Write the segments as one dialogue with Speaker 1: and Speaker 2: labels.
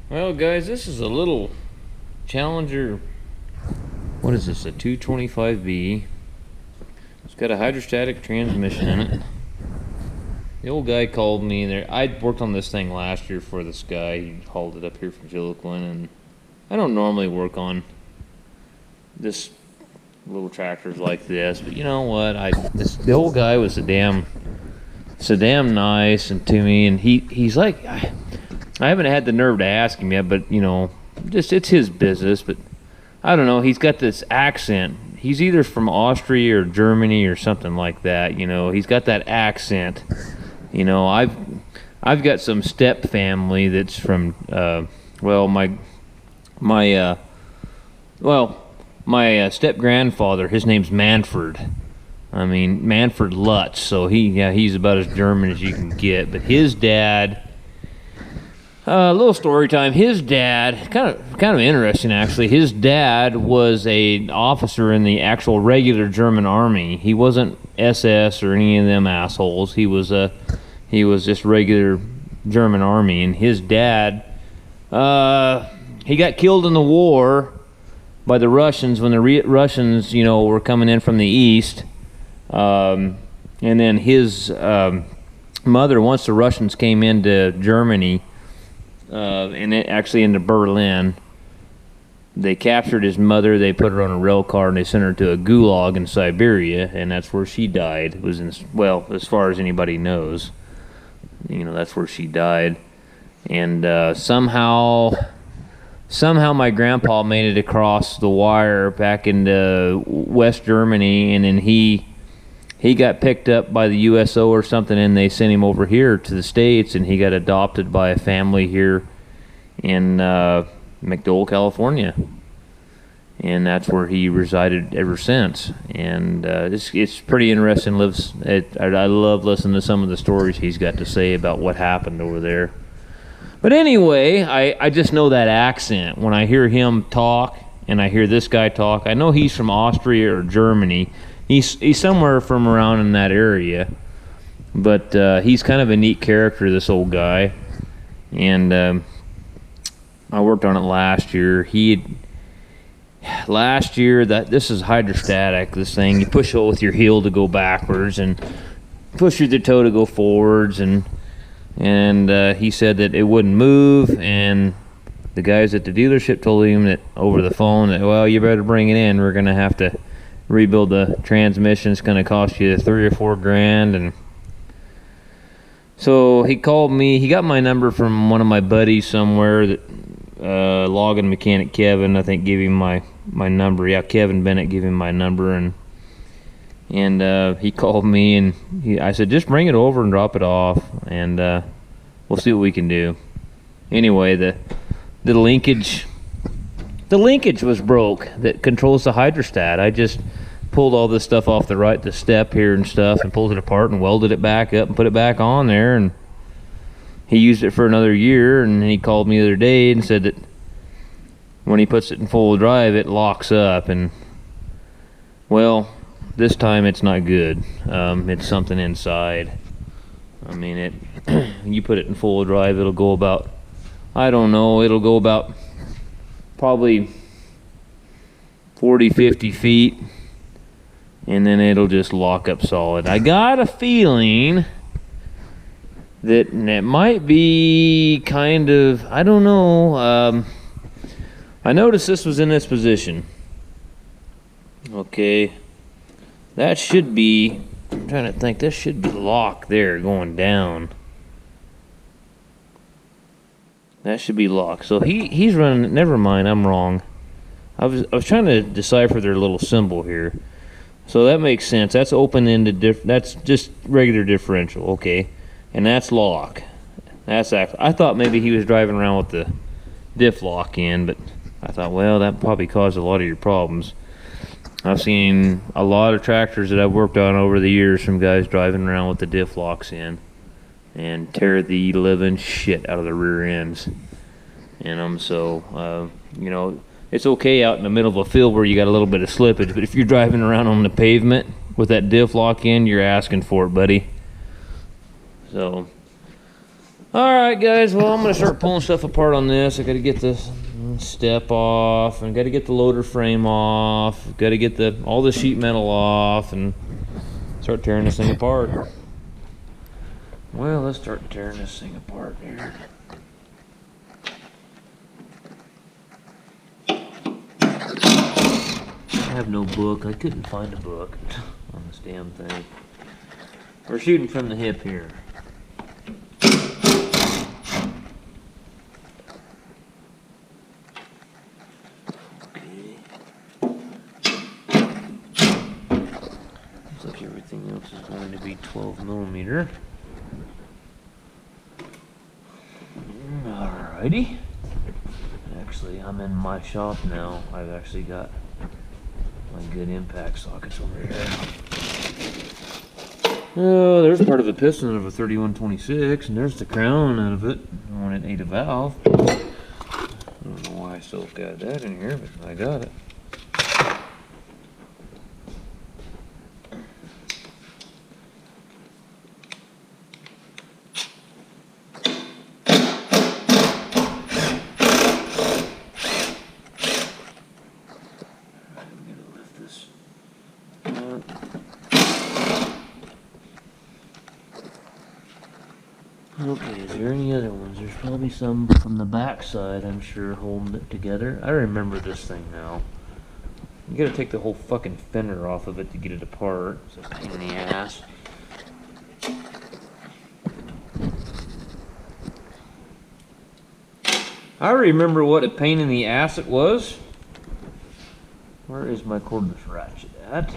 Speaker 1: Well, guys, this is a little Challenger. What is this? A 225b. It's got a hydrostatic transmission in it. The old guy called me there. I worked on this thing last year for this guy. He hauled it up here from Gilliquin, and I don't normally work on this little tractors like this, but you know what? The old guy was so damn nice and to me, and he's like, I haven't had the nerve to ask him yet, but you know, just it's his business. But I don't know. He's got this accent. He's either from Austria or Germany or something like that. You know, he's got that accent. You know, I've got some step family that's from my step grandfather. His name's Manfred. I mean, Manfred Lutz. So he's about as German as you can get. But his dad. A little story time. His dad, kind of interesting actually. His dad was an officer in the actual regular German army. He wasn't SS or any of them assholes. He was just regular German army. And his dad, he got killed in the war by the Russians when the Russians, you know, were coming in from the east. And then his mother, once the Russians came into Germany. And it actually into Berlin. They captured his mother. They put her on a rail car and they sent her to a gulag in Siberia, and that's where she died. It was as far as anybody knows, you know, that's where she died. And somehow my grandpa made it across the wire back into West Germany, and then he got picked up by the USO or something, and they sent him over here to the States, and he got adopted by a family here in McDowell, California. And that's where he resided ever since. And it's pretty interesting. I love listening to some of the stories he's got to say about what happened over there. But anyway, I just know that accent. When I hear him talk and I hear this guy talk, I know he's from Austria or Germany. He's somewhere from around in that area, but he's kind of a neat character, this old guy. And I worked on it last year. This is hydrostatic. This thing, you push it with your heel to go backwards, and push with your toe to go forwards. And he said that it wouldn't move, and the guys at the dealership told him that over the phone that, well, you better bring it in. We're gonna have to rebuild the transmission. It's going to cost you $3 or $4 grand. And so he called me. He got my number from one of my buddies somewhere, that logging mechanic Kevin, I think, gave him my number. Yeah, Kevin Bennett gave him my number, and he called me, and I said, just bring it over and drop it off, and we'll see what we can do. Anyway, the linkage was broke that controls the hydrostat. I just pulled all this stuff off the step here and stuff, and pulled it apart and welded it back up and put it back on there, and he used it for another year. And he called me the other day and said that when he puts it in full drive, it locks up. And well, this time it's not good. It's something inside. I mean, you put it in full drive, it'll go about, I don't know, it'll go about probably 40, 50 feet, and then it'll just lock up solid. I got a feeling that it might be kind of, I don't know. I noticed this was in this position. Okay, that should be, I'm trying to think, this should be locked there going down. That should be locked. So he's running. Never mind, I'm wrong. I was trying to decipher their little symbol here. So that makes sense. That's open-ended. That's just regular differential. Okay, and that's lock. That's actually. I thought maybe he was driving around with the diff lock in, but I thought, well, that probably caused a lot of your problems. I've seen a lot of tractors that I've worked on over the years from guys driving around with the diff locks in, and tear the living shit out of the rear ends in them. So, you know, it's okay out in the middle of a field where you got a little bit of slippage, but if you're driving around on the pavement with that diff lock in, you're asking for it, buddy. So, Alright guys, well I'm going to start pulling stuff apart on this. I got to get this step off, and got to get the loader frame off, got to get all the sheet metal off, and start tearing this thing apart. Well, let's start tearing this thing apart here. I have no book. I couldn't find a book on this damn thing. We're shooting from the hip here. Looks like everything else is going to be 12 millimeter. Alrighty. Actually, I'm in my shop now. I've actually got my good impact sockets over here. Oh, there's part of the piston of a 3126, and there's the crown out of it when it ate a valve. I don't know why I still got that in here, but I got it. Okay, is there any other ones? There's probably some from the back side, I'm sure, holding it together. I remember this thing now. You gotta take the whole fucking fender off of it to get it apart. It's a pain in the ass. I remember what a pain in the ass it was. Where is my cordless ratchet at?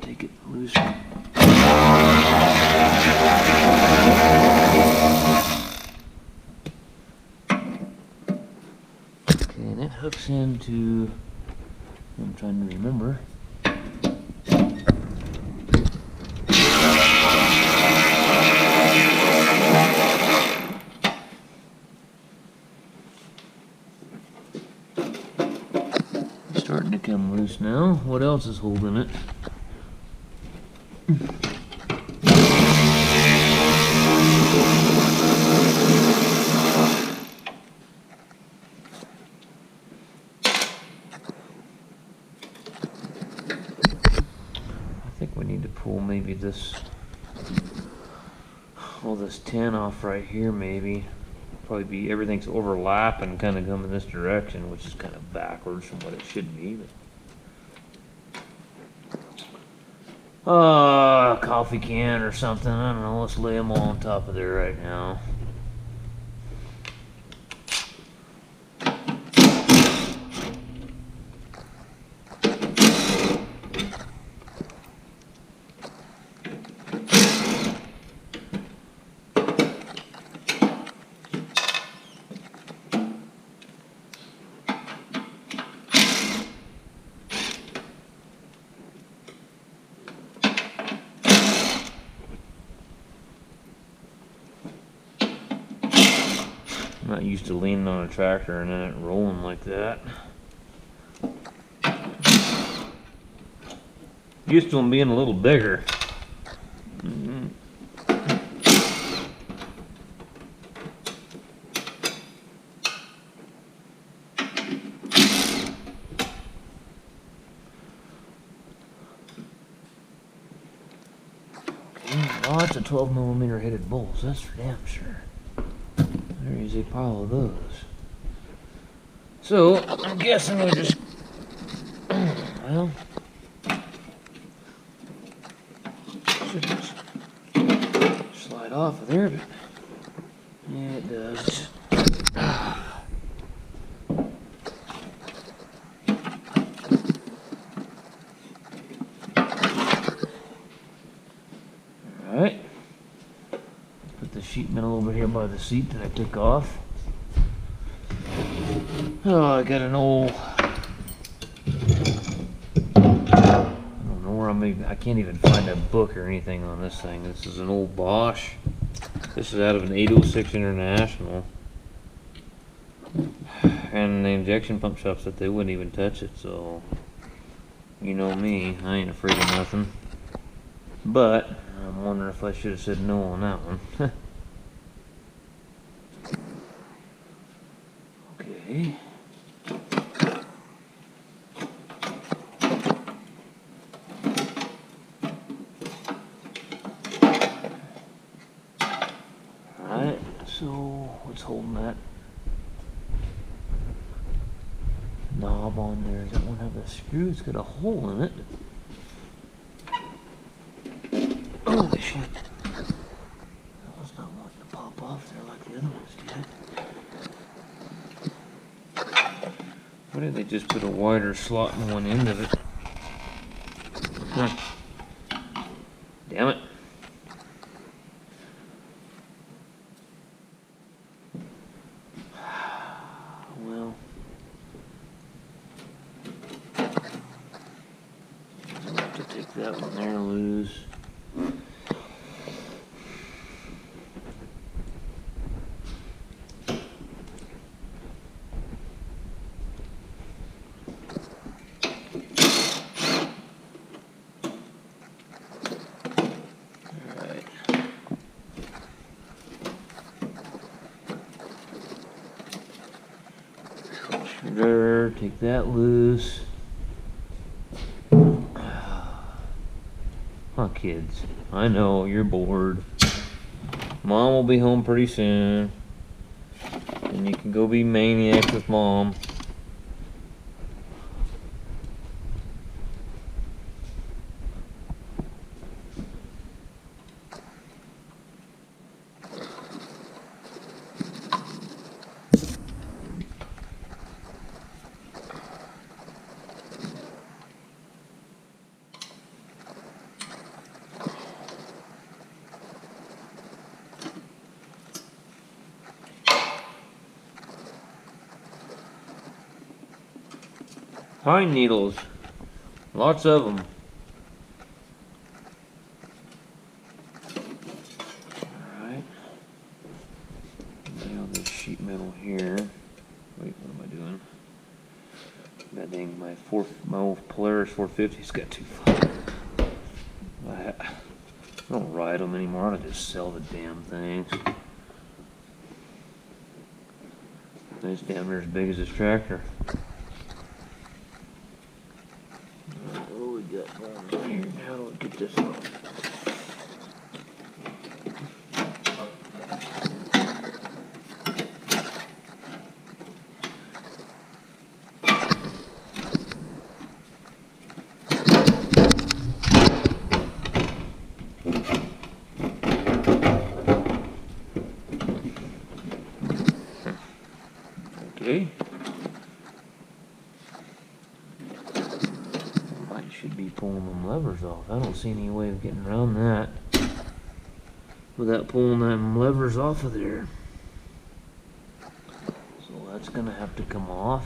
Speaker 1: Take it loose. Okay, and it hooks into, I'm trying to remember. It's starting to come loose now. What else is holding it? I think we need to pull maybe this, all this tin off right here maybe. Probably be, everything's overlapping, kind of coming this direction, which is kind of backwards from what it should be. But a coffee can or something, I don't know, let's lay them all on top of there right now. I'm not used to leaning on a tractor and then it rolling like that. Used to them being a little bigger. Lots of 12 millimeter headed bolts, that's for damn sure. There is a pile of those. So, I'm guessing we just, well, should just slide off of there, but yeah, it does. Alright. Put the sheet metal over here by the seat that I took off. Oh, I got an old, I don't know where I can't even find a book or anything on this thing. This is an old Bosch. This is out of an 806 International. and the injection pump shop said they wouldn't even touch it, so you know me, I ain't afraid of nothing. But I'm wondering if I should have said no on that one. Okay. Alright, so what's holding that knob on there? Does that one have a screw? It's got a hole in it. Holy shit. That was not wanting to pop off there like the other ones did. Why did they just put a wider slot in one end of it? Huh. Damn it. Well, I'll have to take that one there loose. Screwdriver, take that loose. Huh, kids. I know, you're bored. Mom will be home pretty soon. And you can go be maniacs with Mom. Pine needles. Lots of them. Alright. Now this sheet metal here. Wait, what am I doing? That dang, my old Polaris 450's got too far. I don't ride them anymore. I just sell the damn things. It's damn near as big as this tractor. What do we got going on here? How do we get this off? Okay. I should be pulling them levers off. I don't see any way of getting around that without pulling them levers off of there. So that's gonna have to come off.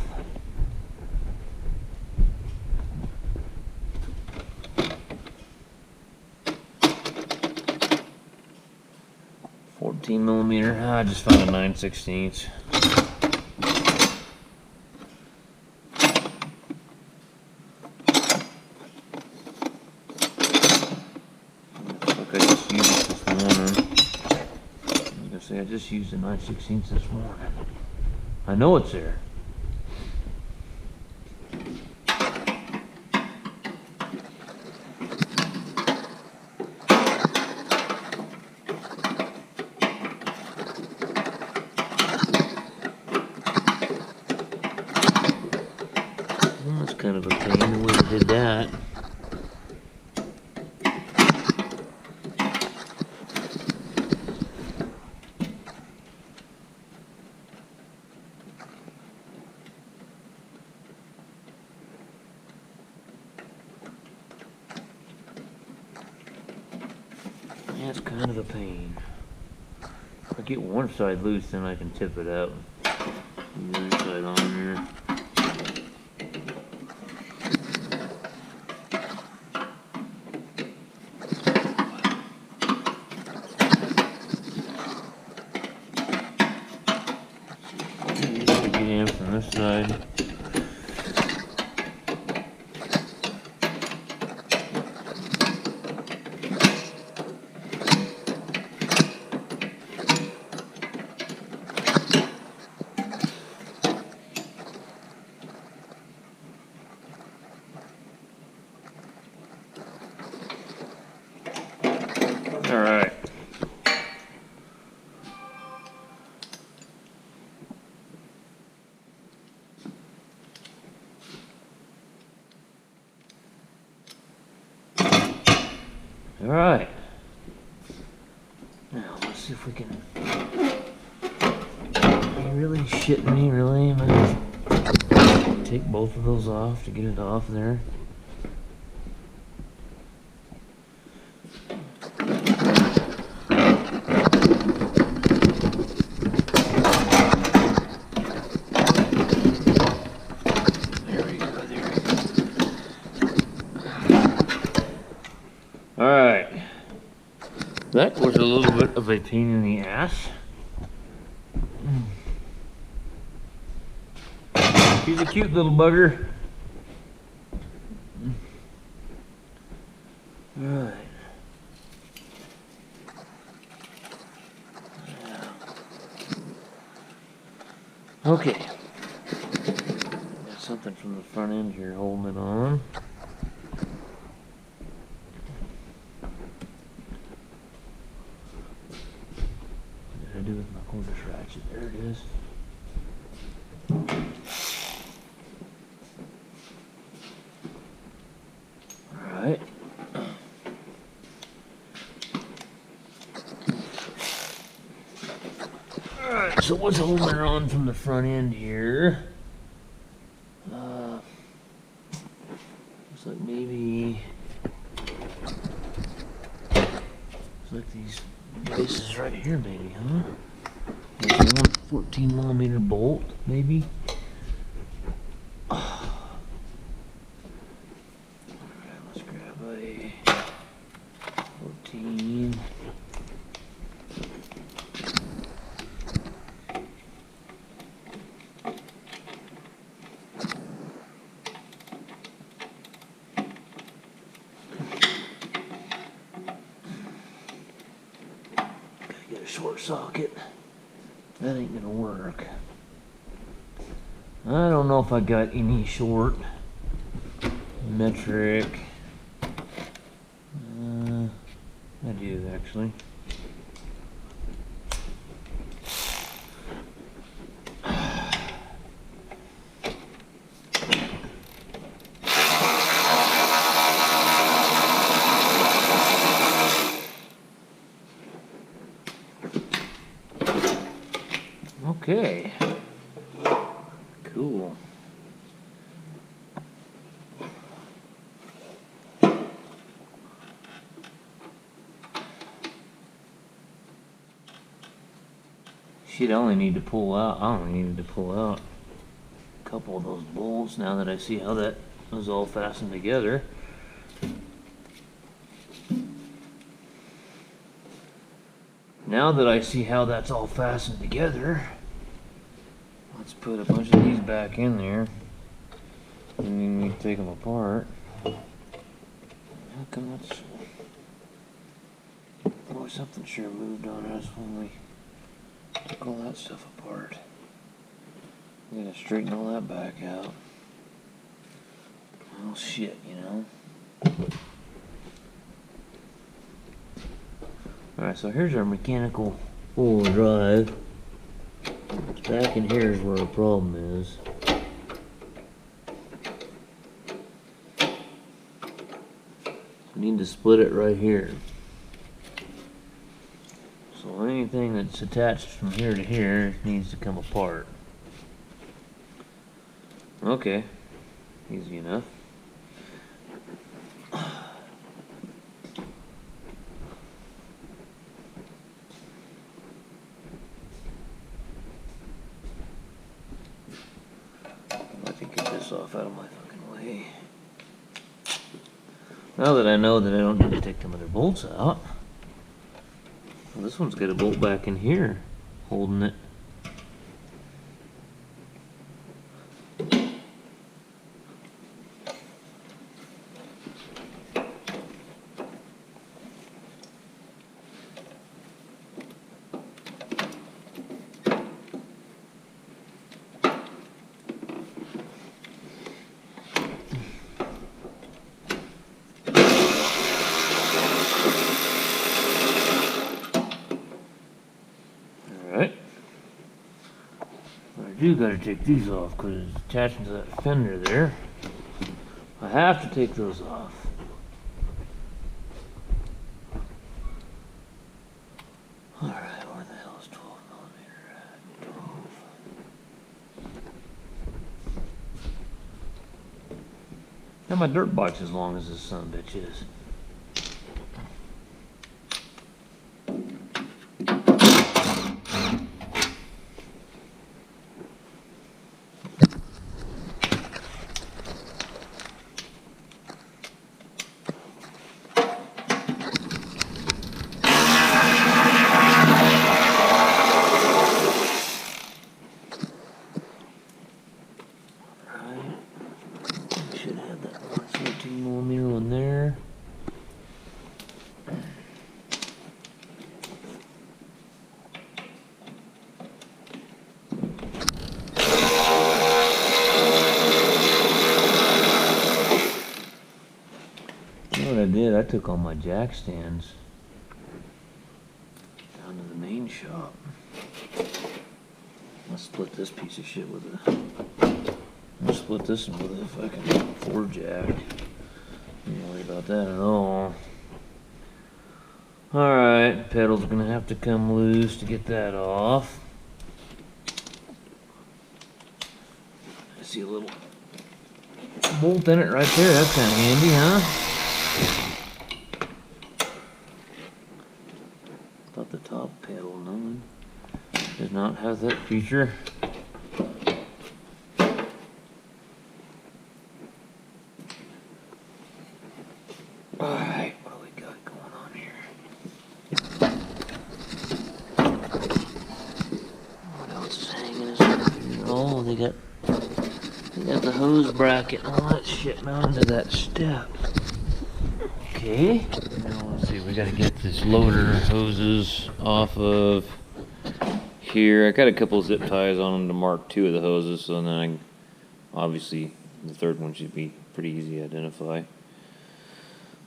Speaker 1: .14mm. I just found a 9/16. I just used a 9/16 this morning. I know it's there. Well, that's kind of a pain the way they did that. That's kind of a pain. If I get one side loose, then I can tip it out. The other side on there. Get in from this side. Alright. Alright. Now, let's see if we can... Are you really shitting me, really? Am I gonna take both of those off to get it off there? Alright, that was a little bit of a pain in the ass. He's a cute little bugger. Alright. Okay. Got something from the front end here holding it on. Do with my cordless ratchet. There it is. Alright. Alright, so what's holding her on from the front end here? Looks like maybe... Looks like these bases right here, maybe, huh? There's one 14mm bolt, maybe. Alright, let's grab a 14. Get a short socket. That ain't gonna work. I don't know if I got any short metric. I do actually. Okay. Cool. Shit, I only need to pull out. I only needed to pull out a couple of those bolts now that I see how that was all fastened together. Now that I see how that's all fastened together, let's put a bunch of these back in there. And then we take them apart. How come that's... Boy, something sure moved on us when we took all that stuff apart. We gotta straighten all that back out. Well, shit, you know. Alright, so here's our mechanical four-wheel drive. Back in here is where the problem is. We need to split it right here. So anything that's attached from here to here needs to come apart. Okay, easy enough. Off out of my fucking way. Now that I know that I don't need to take them other bolts out, well, this one's got a bolt back in here holding it. do gotta take these off because it's attaching to that fender there. I have to take those off. Alright, where the hell is 12 millimeter at? 12. Now my dirt bike's as long as this son of a bitch is. Should have that 14 millimeter one there. You know what I did? I took all my jack stands down to the main shop. I'll split this piece of shit with a. I'll split this one with a fucking 4 jack. Don't worry about that at all. Alright, pedal's gonna have to come loose to get that off. I see a little bolt in it right there. That's kind of handy, huh? Thought the top pedal does not have that feature. Alright, what do we got going on here? What else is hanging us up here? Oh, they got the hose bracket and all that shit mounted to that step. Okay. Now let's see, we gotta get this loader hoses off of here. I got a couple zip ties on them to mark 2 of the hoses, so then obviously the third one should be pretty easy to identify.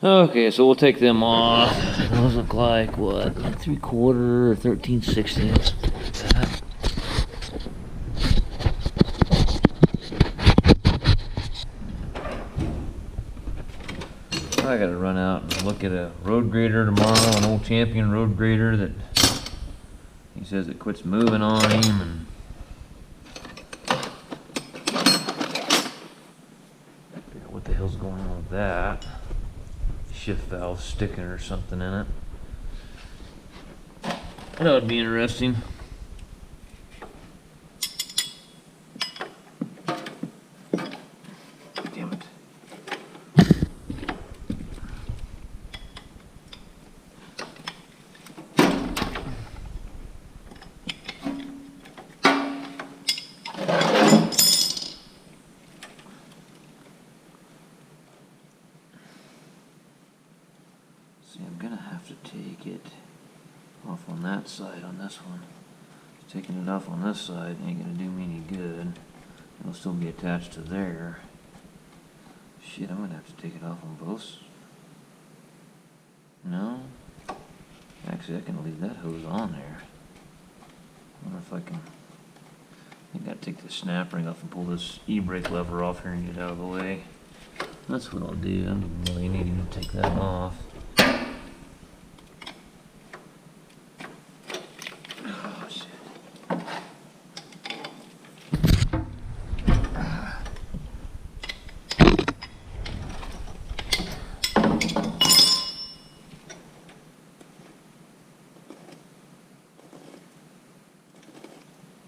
Speaker 1: Okay, so we'll take them off. Those look like what? 3/4 or 13/16. I gotta run out and look at a road grader tomorrow, an old Champion road grader that he says it quits moving on him, and figure out what the hell's going on with that. Shift valve sticking or something in it. That would be interesting. Damn it. See, I'm gonna have to take it off on that side on this one. Taking it off on this side ain't gonna do me any good. It'll still be attached to there. Shit, I'm gonna have to take it off on both. No? Actually, I can leave that hose on there. I wonder if I can. I gotta take the snap ring off and pull this e-brake lever off here and get it out of the way. That's what I'll do. I'm really needing to take that off.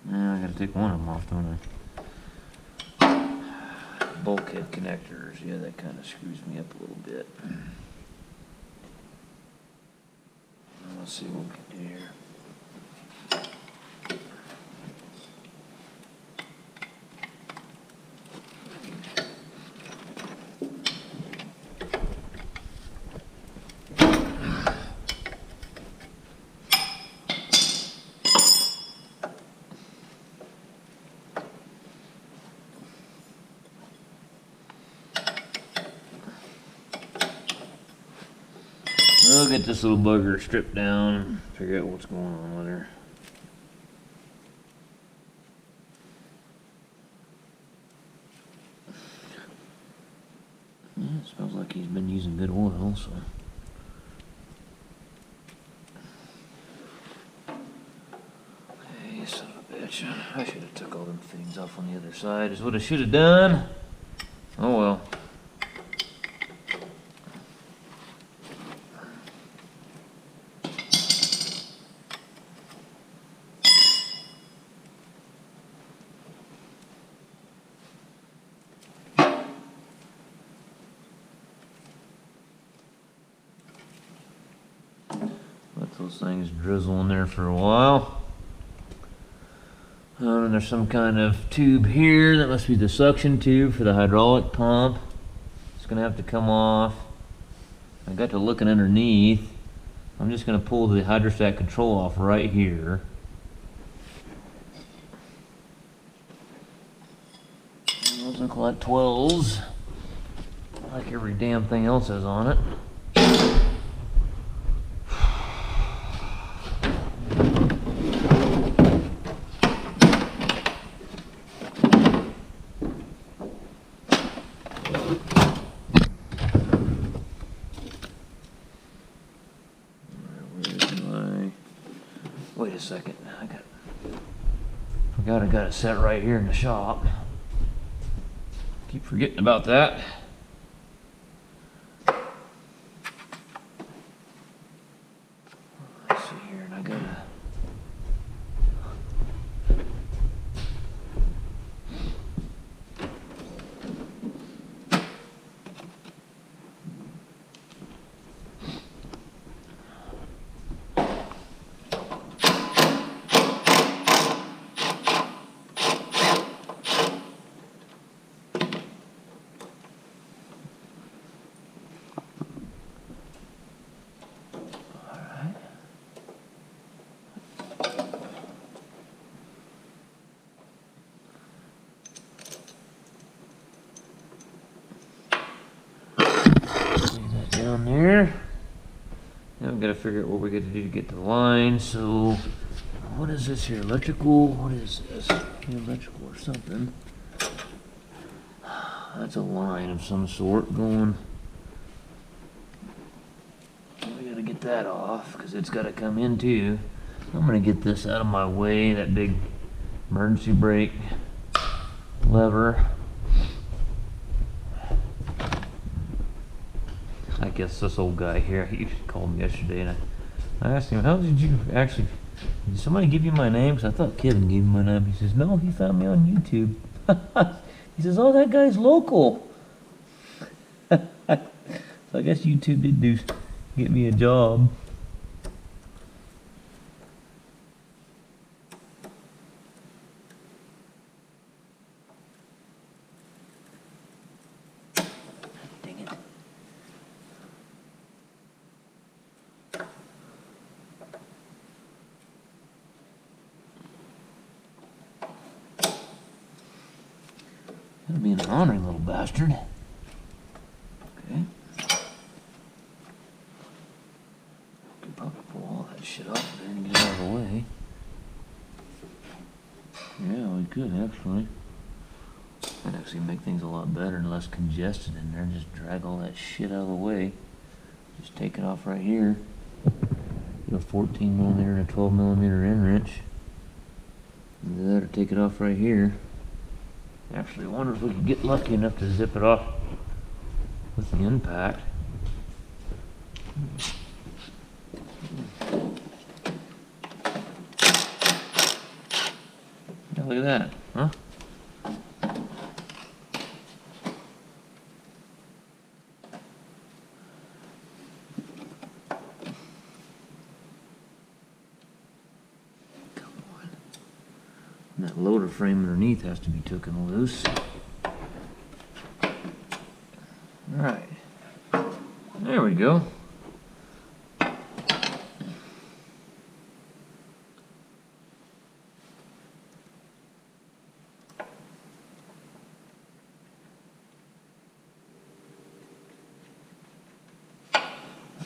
Speaker 1: I gotta take one of them off, don't I? Bulkhead connectors, yeah, that kind of screws me up a little bit. Let's see what we can do here. We'll get this little bugger stripped down and figure out what's going on with her. Yeah, it smells like he's been using good oil, so. Hey, son of a bitch. I should have took all them things off on the other side, is what I should have done. Oh well. Let those things drizzle in there for a while. And there's some kind of tube here. That must be the suction tube for the hydraulic pump. It's gonna have to come off. I got to looking underneath. I'm just gonna pull the hydrostat control off right here. Those look like 12s, like every damn thing else is on it. Wait a second, forgot I got it set right here in the shop. Keep forgetting about that. Let's see here, and I gotta. Down there. Now we've got to figure out what we got to do to get to the line. So, what is this here? Electrical? What is this? Electrical or something? That's a line of some sort going. We got to get that off because it's got to come in too. I'm going to get this out of my way, that big emergency brake lever. I guess this old guy here, he called me yesterday and I asked him, how did you actually, did somebody give you my name? Because I thought Kevin gave me my name. He says, no, he found me on YouTube. He says, oh, that guy's local. So I guess YouTube did get me a job. That'll be an honoring little bastard. Okay. Could probably pull all that shit off there and get it out of the way. Yeah, we could actually. That'd actually make things a lot better and less congested in there. Just drag all that shit out of the way. Just take it off right here. Get a 14 millimeter and a 12 millimeter end wrench. Either that or take it off right here. Actually, I wonder if we could get lucky enough to zip it off with the impact. Yeah, look at that, huh? That loader frame underneath has to be taken loose. Alright. There we go.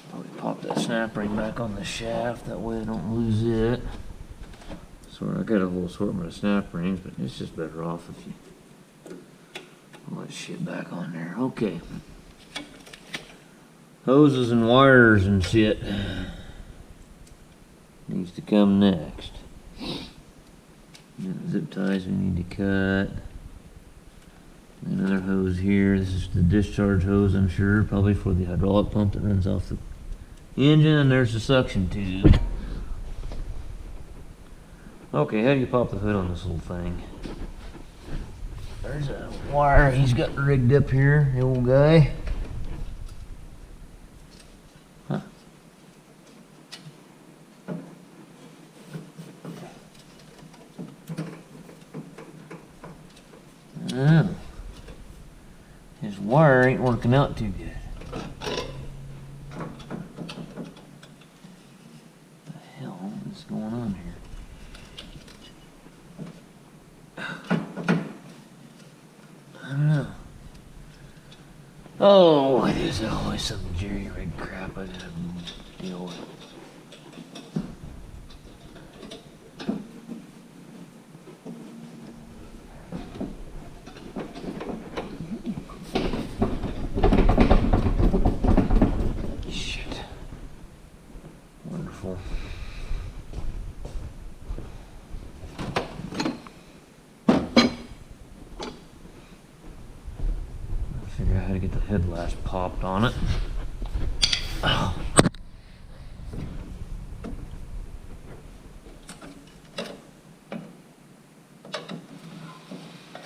Speaker 1: Probably pop that snap ring back on the shaft, that way I don't lose it. I got a whole assortment of snap rings, but it's just better off if you put that shit back on there. Okay. hoses and wires and shit needs to come next. Zip ties we need to cut. Another hose here. This is the discharge hose, I'm sure, probably for the hydraulic pump that runs off the engine. And there's the suction tube. Okay, how do you pop the hood on this little thing? There's a wire he's got rigged up here, the old guy. Huh. Oh. His wire ain't working out too good. What the hell is going on here? I don't know. Oh, it is always some jerry-rig crap I gotta deal with. Shit. Wonderful. Figure out how to get the headlast popped on it. Oh.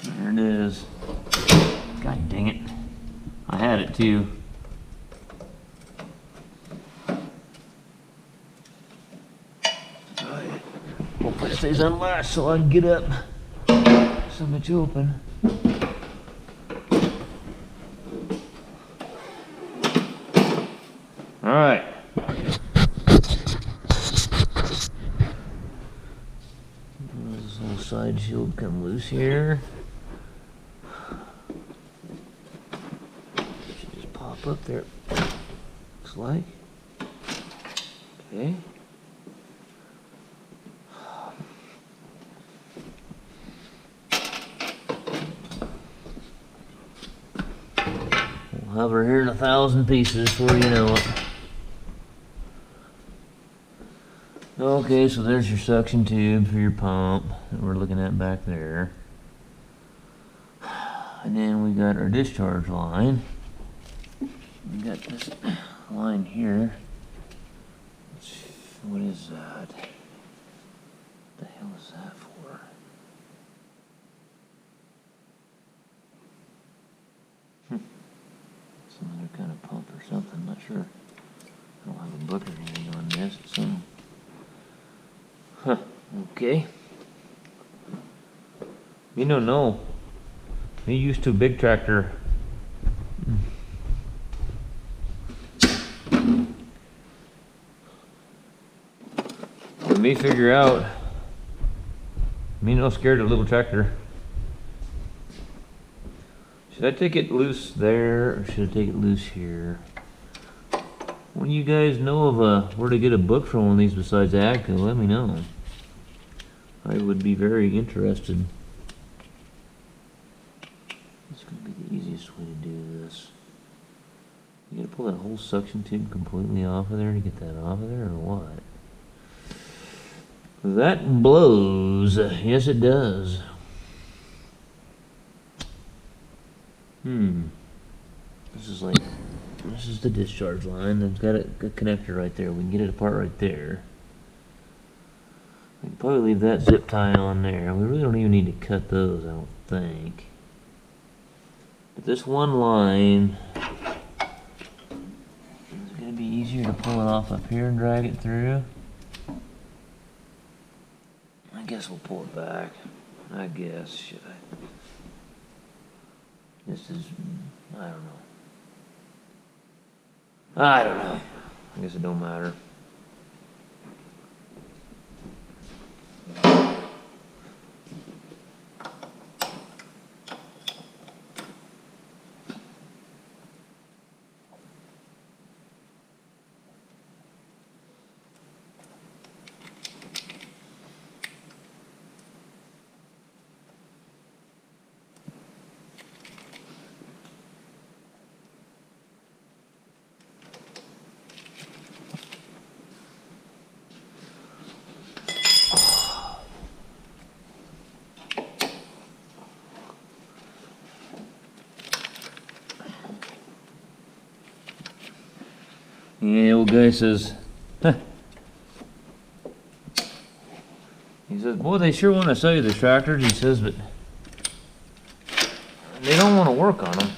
Speaker 1: There it is. God dang it. I had it too. Hopefully it stays unlatched so I can get up. So much open. Alright. This little side shield come loose here. Should just pop up there. Looks like. Okay. We'll have her here in 1,000 pieces before you know it. Okay, so there's your suction tube for your pump that we're looking at back there. And then we got our discharge line. We got this line here. What is that? What the hell is that for? Some other kind of pump or something, not sure. I don't have a book or anything on this. It's some. Huh, okay. You don't know. Me used to a big tractor. Let me figure out. Me no scared of a little tractor. Should I take it loose there or should I take it loose here? When you guys know of where to get a book from one of these besides AGCO, let me know. I would be very interested. It's going to be the easiest way to do this. You gotta pull that whole suction tube completely off of there to get that off of there, or what? That blows. Yes, it does. This is the discharge line. It's got a connector right there. We can get it apart right there. We can probably leave that zip tie on there. We really don't even need to cut those, I don't think. But this one line is going to be easier to pull it off up here and drag it through. I guess we'll pull it back. I guess, should I? This is, I don't know. I don't know. I guess it don't matter. Yeah, old guy says, huh. He says, boy, they sure want to sell you the tractors, he says, but they don't want to work on them.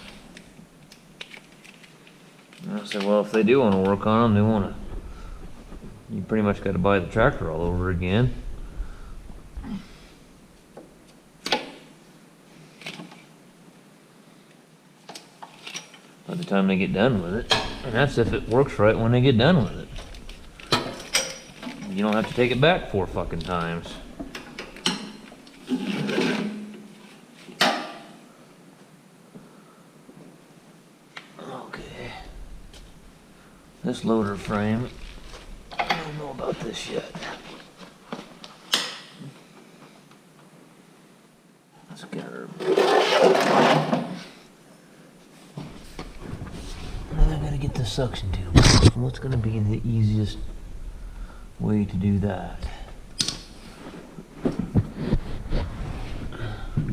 Speaker 1: And I said, well, if they do want to work on them, you pretty much got to buy the tractor all over again. By the time they get done with it. And that's if it works right when they get done with it. You don't have to take it back 4 fucking times. Okay. This loader frame, I don't know about this yet. Let's get her. Now I gotta get the suction tube. What's gonna be the easiest way to do that?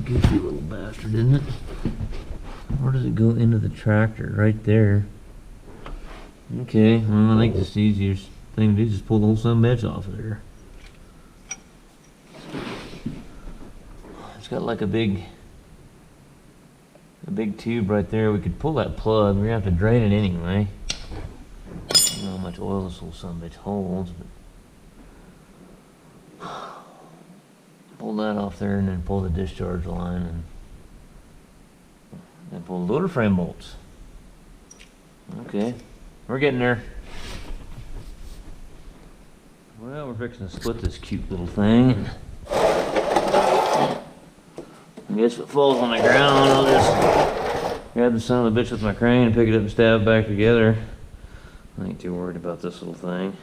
Speaker 1: Goofy little bastard, isn't it? Where does it go into the tractor? Right there. Okay, well, I think the easiest thing to do is just pull the whole son of a bitch off of there. It's got like a big tube right there. We could pull that plug. We're gonna have to drain it anyway. I don't know how much oil this little son of a bitch holds, but pull that off there and then pull the discharge line and then pull the loader frame bolts. Okay, we're getting there. Well, we're fixing to split this cute little thing. I guess if it falls on the ground, I'll just grab the son of the bitch with my crane and pick it up and stab it back together. I ain't too worried about this little thing.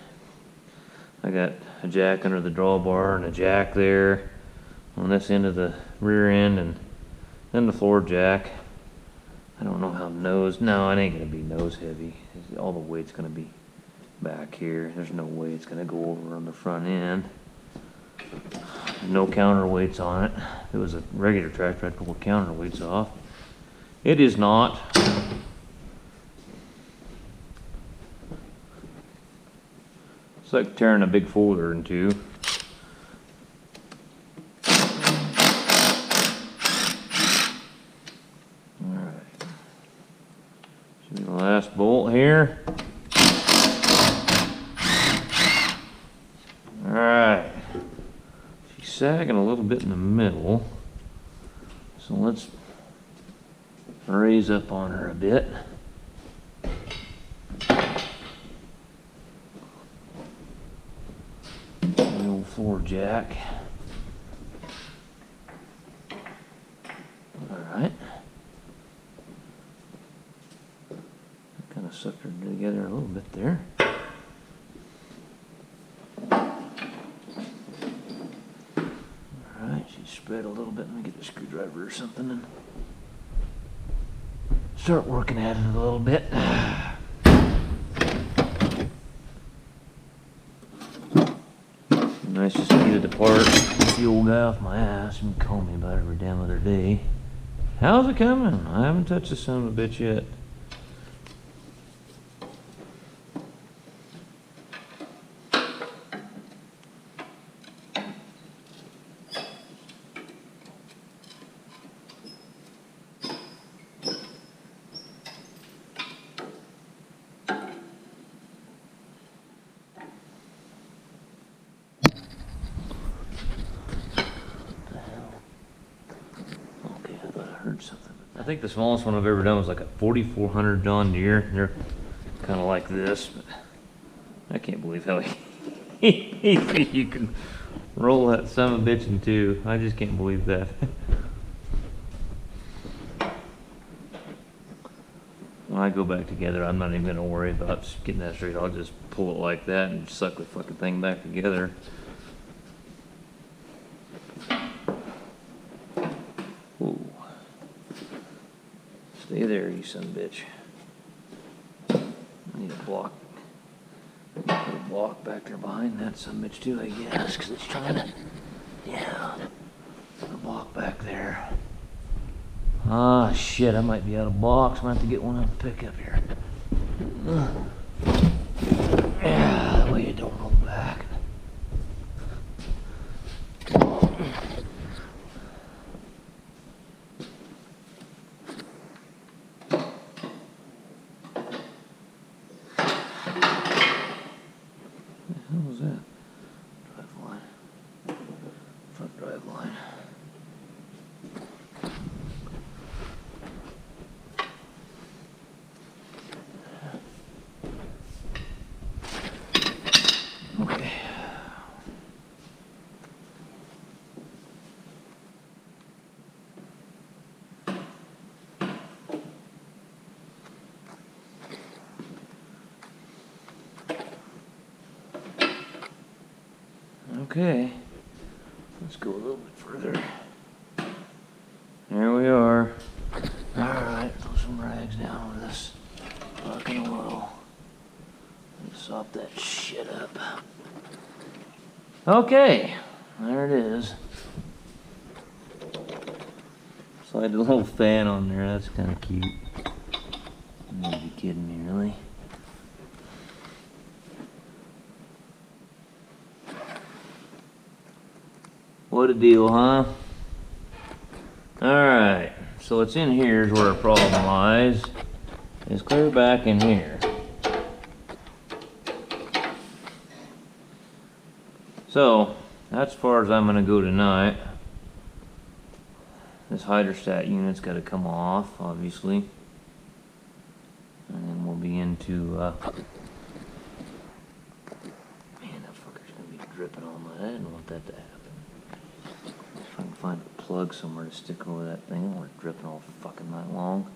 Speaker 1: I got a jack under the drawbar and a jack there on this end of the rear end, and then the floor jack. I don't know how no, it ain't gonna be nose heavy. All the weight's gonna be back here. There's no way it's gonna go over on the front end. No counterweights on it. If it was a regular tractor, I'd pull the counterweights off. It is not. It's like tearing a big folder in two. Alright. Should be the last bolt here. Alright. She's sagging a little bit in the middle. So let's raise up on her a bit. The old floor jack. Alright. Kind of sucked her together a little bit there. Alright, she's spread a little bit. Let me get a screwdriver or something and start working at it a little bit. Nice just to get it apart. Get the old guy off my ass and call me about every damn other day. How's it coming? I haven't touched this son of a bitch yet. I think the smallest one I've ever done was like a 4400 John Deere. They're kind of like this, but I can't believe how you can roll that son of a bitch in two. I just can't believe that. When I go back together, I'm not even going to worry about getting that straight. I'll just pull it like that and suck the fucking thing back together. Ooh. Stay there, you son of a bitch. I need a block. Put a block back there behind that son of a bitch too, I guess, because it's trying to, yeah, put a block back there. Ah, shit, I might be out of blocks. I'm going to have to get one out of the pickup here. Okay, let's go a little bit further. There we are. Alright, throw some rags down over this fucking oil. Sop that shit up. Okay, there it is. Slide the little fan on there, that's kind of cute. You gotta be kidding me, really? What a deal, huh? Alright, so what's in here is where our problem lies. It's clear back in here. So, that's as far as I'm gonna go tonight. This hydrostat unit's gotta come off, obviously. And then we'll be into, man, that fucker's gonna be dripping all night. I didn't want that to happen. If I can find a plug somewhere to stick over that thing, I don't want it dripping all fucking night long.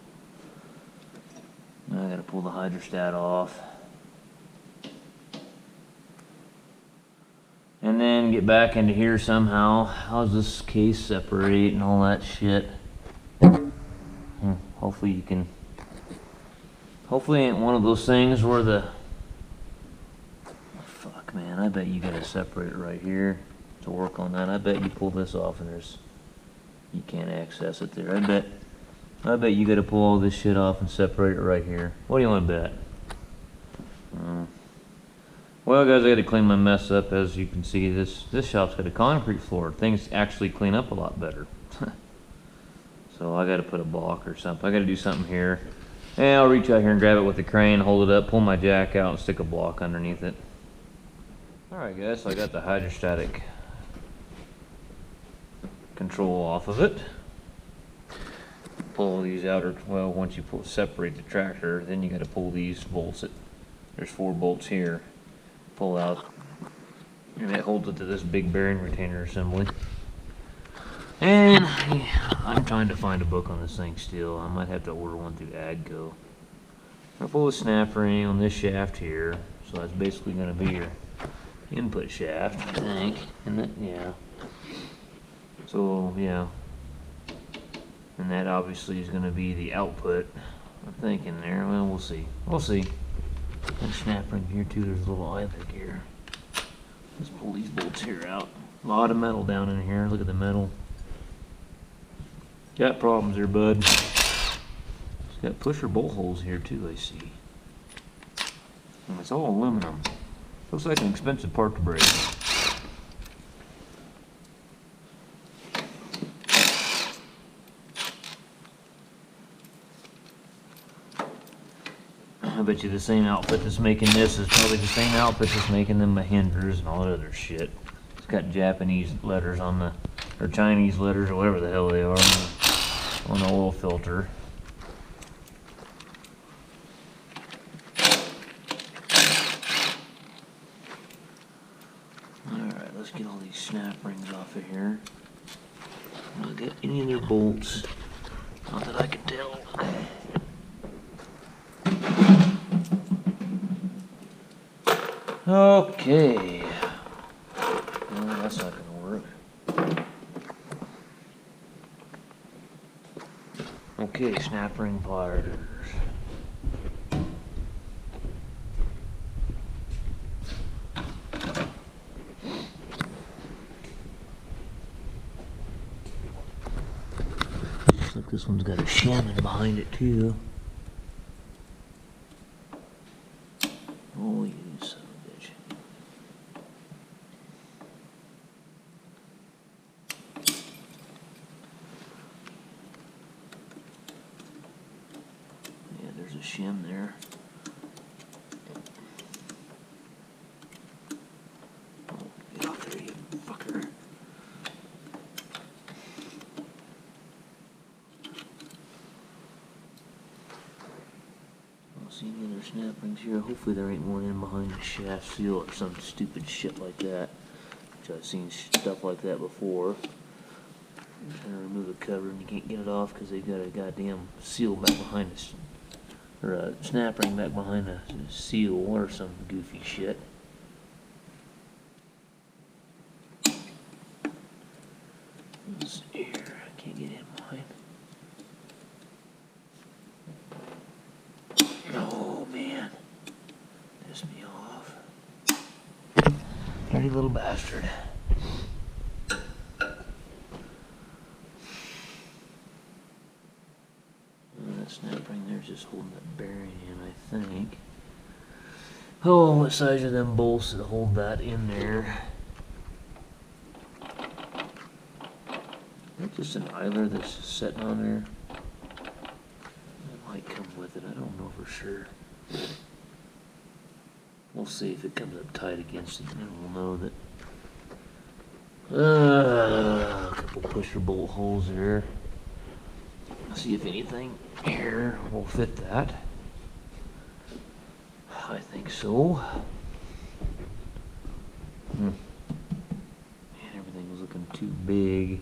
Speaker 1: Now I gotta pull the hydrostat off. And then get back into here somehow. How's this case separate and all that shit? Hopefully you can... Hopefully it ain't one of those things where the... Fuck, man, I bet you gotta separate it right here to work on that. I bet you pull this off and there's... You can't access it there. I bet you gotta pull all this shit off and separate it right here. What do you want to bet? Well, guys, I got to clean my mess up. As you can see, this shop's got a concrete floor. Things actually clean up a lot better. So I got to put a block or something. I got to do something here. And I'll reach out here and grab it with the crane, hold it up, pull my jack out, and stick a block underneath it. Alright, guys, so I got the hydrostatic control off of it. Pull these outer, well, once you separate the tractor, then you got to pull these bolts. There's 4 bolts here. Pull out, and it holds it to this big bearing retainer assembly. And I'm trying to find a book on this thing still. I might have to order one through AGCO. I pull the snap ring on this shaft here, so that's basically going to be your input shaft, I think. And that, yeah. So yeah, and that obviously is going to be the output. I'm thinking there. Well, we'll see. We'll see. And snap ring here too, there's a little eyepick here. Let's pull these bolts here out. A lot of metal down in here, look at the metal. Got problems there, bud. It's got pusher bolt holes here too, I see. And it's all aluminum. Looks like an expensive part to break. I bet you the same outfit that's making this is probably the same outfit that's making them Mahindras and all that other shit. It's got Japanese letters on the, or Chinese letters or whatever the hell they are on the oil filter. Alright, let's get all these snap rings off of here. Not got any of their bolts. Not that I can tell. Okay. Well, that's not gonna work. Okay, snap ring pliers. Looks like this one's got a shim behind it too. Oh, you son of a bitch. Yeah, there's a shim there. Oh, get off there, you fucker. See any other snap rings here? Hopefully there ain't one in behind the shaft seal or some stupid shit like that. Which I've seen stuff like that before. I'm trying to remove the cover and you can't get it off because they got a goddamn seal back behind us. Or a snap ring back behind a seal or some goofy shit. Dirty little bastard. That snap ring there's just holding that bearing in, I think. Oh, what size are them bolts that hold that in there? Is that just an idler that's sitting on there? It might come with it, I don't know for sure. We'll see if it comes up tight against it, and then we'll know that. A couple pusher bolt holes there. See if anything here will fit that. I think so. Man, everything was looking too big.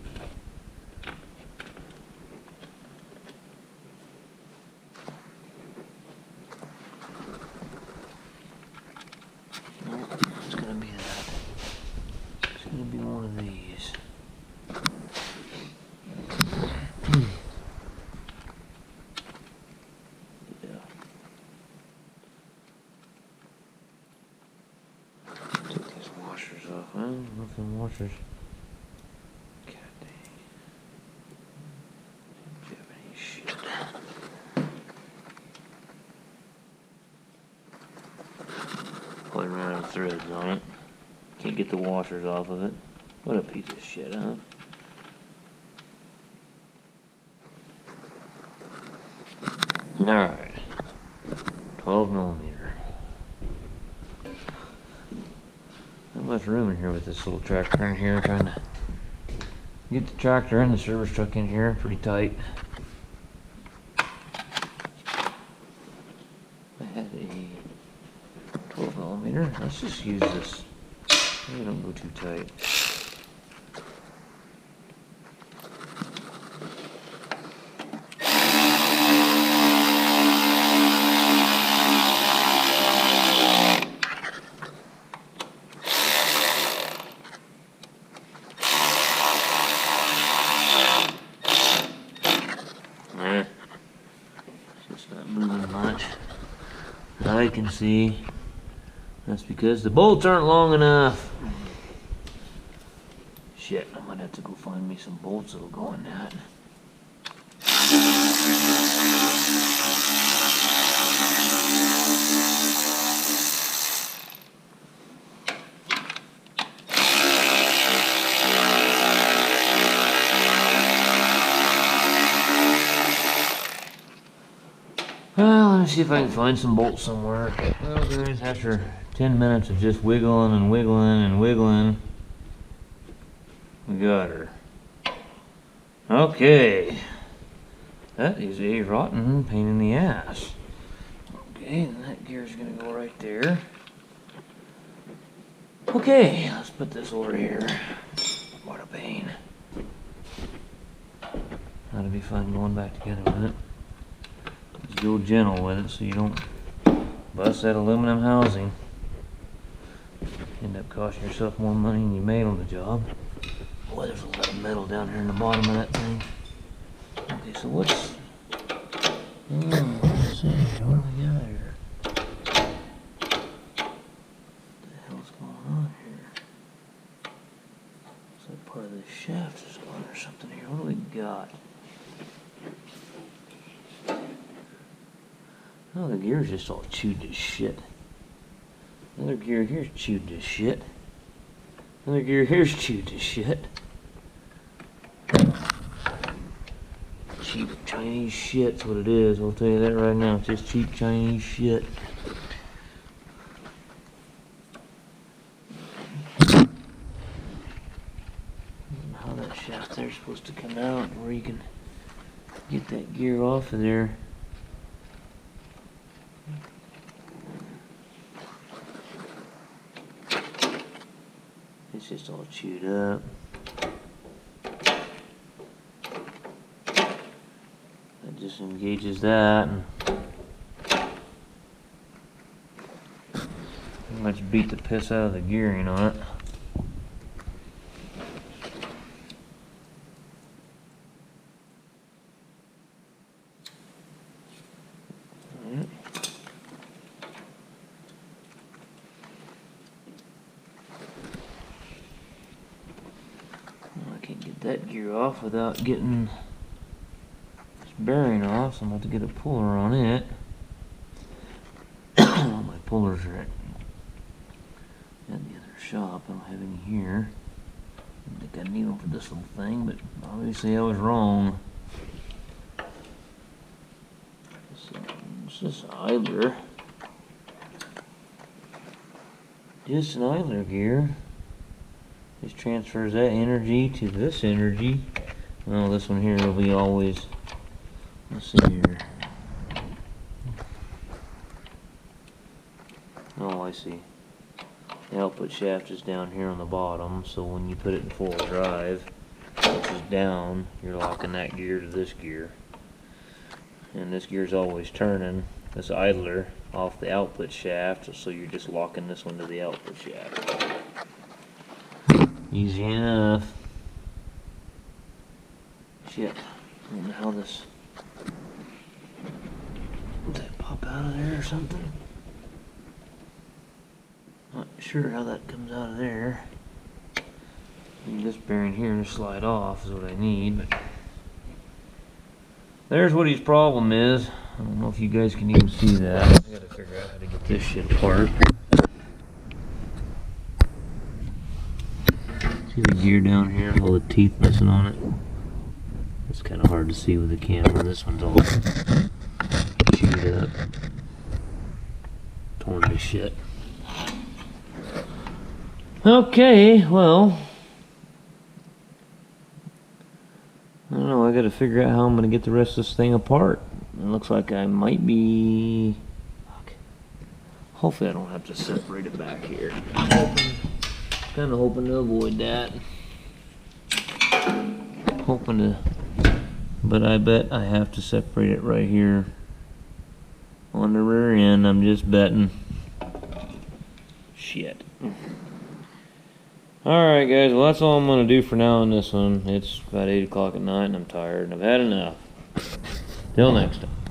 Speaker 1: No, it's gonna be that. It's gonna be one of these. Nothing washers. God dang. Japanese shit. Probably ran out of threads on it. Can't get the washers off of it. What a piece of shit, huh? Alright. 12mm. Not much room in here with this little tractor in here, trying to get the tractor and the service truck in here pretty tight. I had a 12mm. Let's just use this. Maybe don't go too tight. I can see that's because the bolts aren't long enough. Shit, I might have to go find me some bolts that'll go in that. Well, let me see if I can find some bolts somewhere. Well, guys, after 10 minutes of just wiggling and wiggling and wiggling, we got her. Okay. That is a rotten pain in the ass. Okay, and that gear's gonna go right there. Okay, let's put this over here. What a pain. That'll be fun going back together with it. Just go gentle with it so you don't bust that aluminum housing. End up costing yourself more money than you made on the job. Boy, there's a lot of metal down here in the bottom of that thing. Okay, so what's... let's see, what do we got here? What the hell's going on here? Looks like part of this shaft is on or something here. What do we got? Oh, the gear's just all chewed to shit. Another gear here's chewed to shit. Another gear here's chewed to shit. Cheap Chinese shit's what it is. I'll tell you that right now. It's just cheap Chinese shit. How that shaft there's supposed to come out, where you can get that gear off of there. It's just all chewed up. That just engages that and pretty much beat the piss out of the gearing on it. that gear off without getting this bearing off, so I'm about to get a puller on it. All my pullers are at the other shop. I don't have any here. I think I need them for this little thing, but obviously I was wrong. So, it's this idler. Just an idler gear. Just transfers that energy to this energy. Well, this one here will be always, let's see here. Oh, I see. The output shaft is down here on the bottom, so when you put it in full drive, which is down, you're locking that gear to this gear. And this gear's always turning, this idler, off the output shaft, so you're just locking this one to the output shaft. Easy enough. Shit. I don't know how this... Did that pop out of there or something? Not sure how that comes out of there. Need this bearing here to slide off is what I need, but... There's what his problem is. I don't know if you guys can even see that. I gotta figure out how to get this shit apart. See the gear down here, all the teeth missing on it? It's kind of hard to see with the camera. This one's all chewed up, torn to shit. Okay, well, I don't know. I got to figure out how I'm going to get the rest of this thing apart. It looks like I might be. Okay. Hopefully, I don't have to separate it back here. Kind of hoping to avoid that. Hoping to, but I bet I have to separate it right here on the rear end. I'm just betting. Shit. Alright guys, well that's all I'm going to do for now on this one. It's about 8 o'clock at night and I'm tired and I've had enough. Till next time.